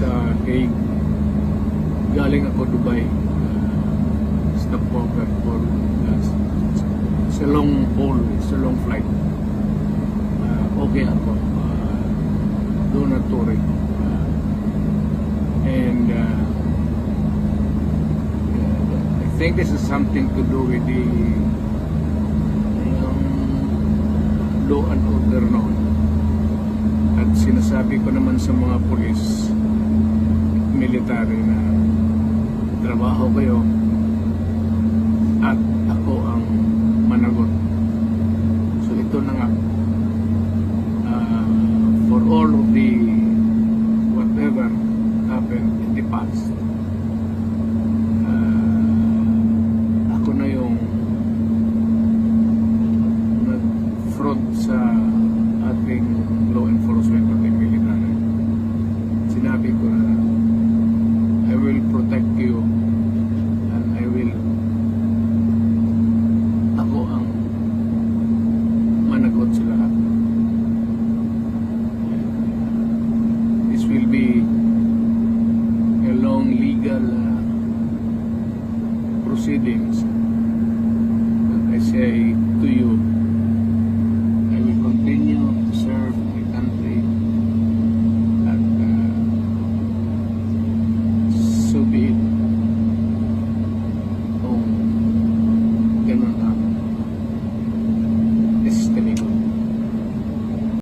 sa Hague. Galing ako Dubai. Stopover for it's a long haul, it's a long flight. Okay ako. Do not worry. And I think this is something to do with the law and order noon. At sinasabi ko naman sa mga pulis, military na trabaho kayo at ako ang managot. So ito na nga, for all of the whatever happened in the past, ako na yung nag-front sa ating law enforcement at military. Sinabi ko na I will protect you and I will ako ang managot sa lahat. This will be a long legal proceedings that I say to you